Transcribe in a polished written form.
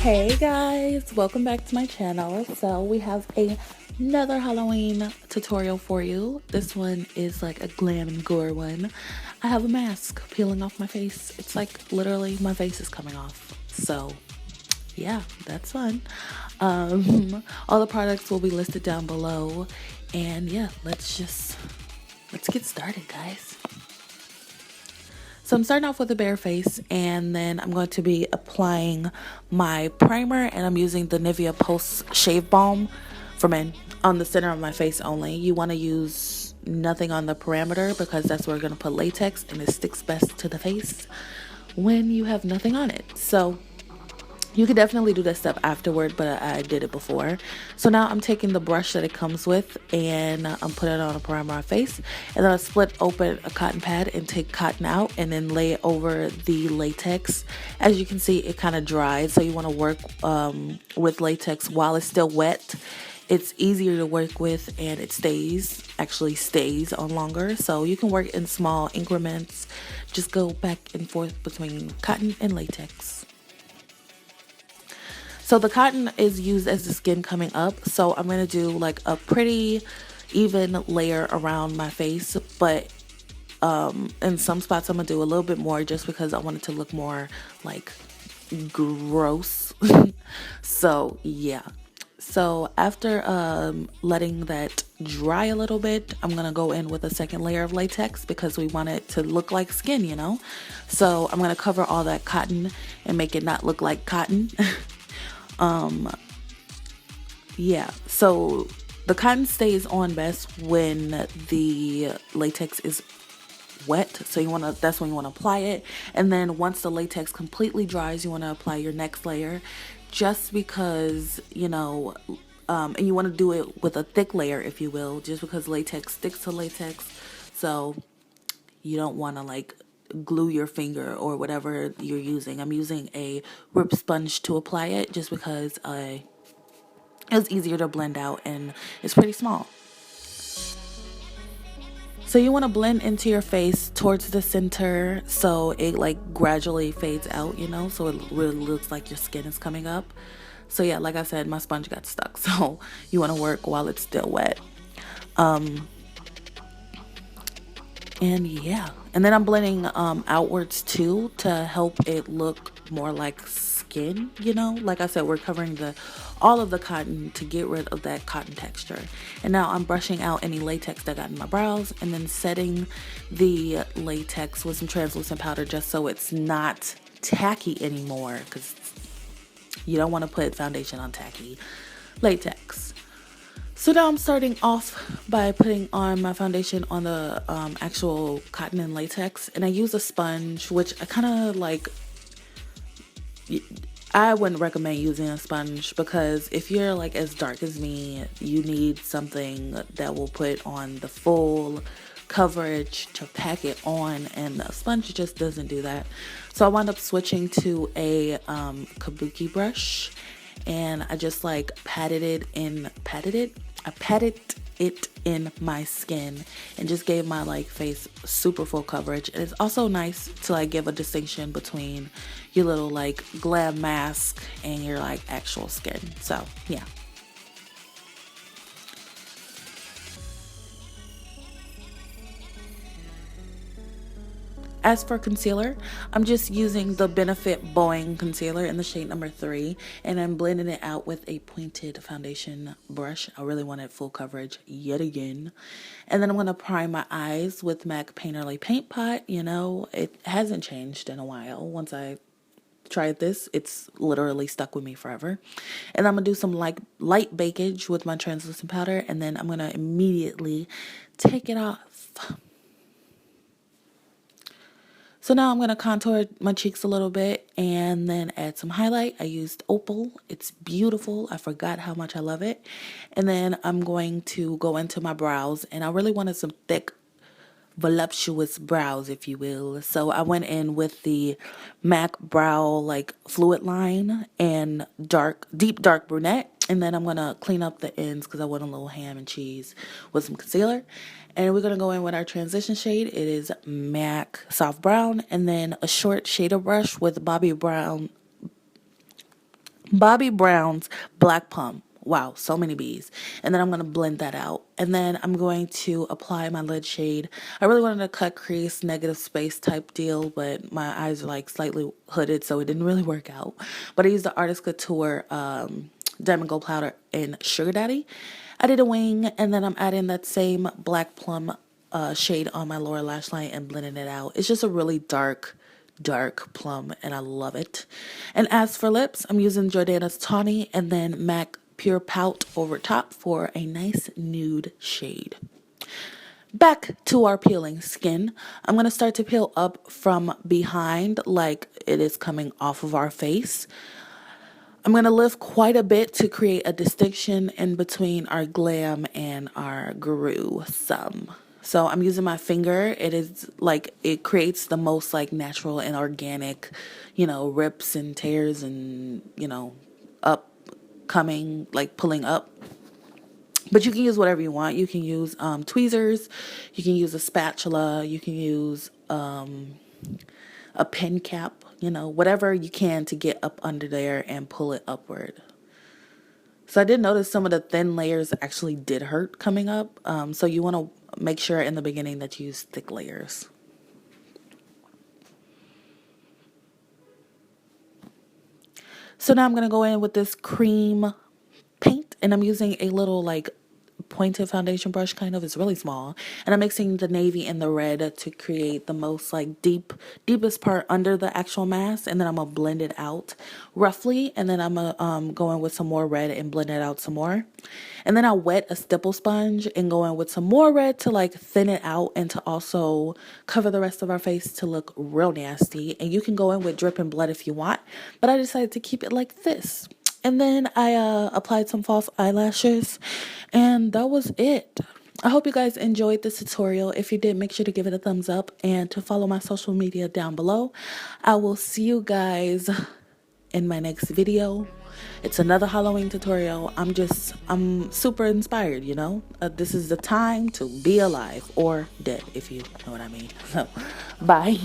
Hey guys, welcome back to my channel. So we have another Halloween tutorial for you. This one is like a glam and gore one. I have a mask peeling off my face. It's like literally my face is coming off. So yeah, that's fun. All the products will be listed down below. And yeah, let's get started, guys. So I'm starting off with a bare face, and then I'm going to be applying my primer, and I'm using the Nivea Post Shave Balm for men on the center of my face only. You want to use nothing on the perimeter because that's where we're going to put latex, and it sticks best to the face when you have nothing on it. So you could definitely do that step afterward, but I did it before. So now I'm taking the brush that it comes with, and I'm putting it on a primer on my face. And then I split open a cotton pad and take cotton out and then lay it over the latex. As you can see, it kind of dries. So you want to work with latex while it's still wet. It's easier to work with, and it actually stays on longer. So you can work in small increments. Just go back and forth between cotton and latex. So the cotton is used as the skin coming up. So I'm going to do like a pretty even layer around my face. But in some spots I'm going to do a little bit more just because I want it to look more like gross. So yeah. So after letting that dry a little bit, I'm going to go in with a second layer of latex because we want it to look like skin, you know. So I'm going to cover all that cotton and make it not look like cotton. Yeah, so the cotton stays on best when the latex is wet. So that's when you want to apply it. And then once the latex completely dries, you want to apply your next layer just because, you know, and you want to do it with a thick layer, if you will, just because latex sticks to latex. So you don't want to like glue your finger or whatever you're using. I'm using a whip sponge to apply it just because it's easier to blend out and it's pretty small. So you want to blend into your face towards the center so it like gradually fades out, you know, so it really looks like your skin is coming up. So yeah, like I said, my sponge got stuck, so you want to work while it's still wet. And yeah, and then I'm blending outwards too to help it look more like skin, you know. Like I said, we're covering all of the cotton to get rid of that cotton texture. And now I'm brushing out any latex that got in my brows and then setting the latex with some translucent powder just so it's not tacky anymore, because you don't want to put foundation on tacky latex. So now I'm starting off by putting on my foundation on the actual cotton and latex. And I use a sponge, which I kind of like. I wouldn't recommend using a sponge because if you're like as dark as me, you need something that will put on the full coverage to pack it on. And a sponge just doesn't do that. So I wound up switching to a kabuki brush. And I just like patted it in my skin and just gave my like face super full coverage. And it's also nice to like give a distinction between your little like glam mask and your like actual skin. So yeah. As for concealer, I'm just using the Benefit Boing concealer in the shade number 3, and I'm blending it out with a pointed foundation brush. I really wanted full coverage yet again. And then I'm going to prime my eyes with MAC Painterly Paint Pot. You know, it hasn't changed in a while. Once I tried this, it's literally stuck with me forever. And I'm going to do some light bakage with my translucent powder, and then I'm going to immediately take it off. So now I'm going to contour my cheeks a little bit and then add some highlight. I used Opal. It's beautiful. I forgot how much I love it. And then I'm going to go into my brows, and I really wanted some thick, voluptuous brows, if you will. So I went in with the MAC brow like fluidline and deep dark brunette. And then I'm going to clean up the ends because I want a little ham and cheese with some concealer. And we're going to go in with our transition shade. It is MAC Soft Brown. And then a short shader brush with Bobbi Brown's Black Plum. Wow, so many B's. And then I'm going to blend that out. And then I'm going to apply my lid shade. I really wanted a cut crease, negative space type deal, but my eyes are like slightly hooded, so it didn't really work out. But I used the Artist Couture Diamond Gold Powder in Sugar Daddy. I did a wing, and then I'm adding that same Black Plum shade on my lower lash line and blending it out. It's just a really dark plum, and I love it. And as for lips, I'm using Jordana's Tawny and then MAC Pure Pout over top for a nice nude shade. Back to our peeling skin. I'm going to start to peel up from behind like it is coming off of our face. I'm going to lift quite a bit to create a distinction in between our glam and our gruesome. So I'm using my finger. It is like, it creates the most like natural and organic, rips and tears and, upcoming, like pulling up. But you can use whatever you want. You can use tweezers. You can use a spatula. You can use a pen cap. Whatever you can to get up under there and pull it upward. So I did notice some of the thin layers actually did hurt coming up. So you want to make sure in the beginning that you use thick layers. So now I'm going to go in with this cream paint, and I'm using a little like pointed foundation brush kind of. It's really small, and I'm mixing the navy and the red to create the most like deepest part under the actual mask, and then I'm gonna blend it out roughly, and then I'm gonna go in with some more red and blend it out some more, and then I'll wet a stipple sponge and go in with some more red to like thin it out and to also cover the rest of our face to look real nasty. And you can go in with dripping blood if you want, but I decided to keep it like this. And then I applied some false eyelashes, and that was it. I hope you guys enjoyed this tutorial. If you did, make sure to give it a thumbs up and to follow my social media down below. I will see you guys in my next video. It's another Halloween tutorial. I'm super inspired, This is the time to be alive or dead, if you know what I mean. So, bye.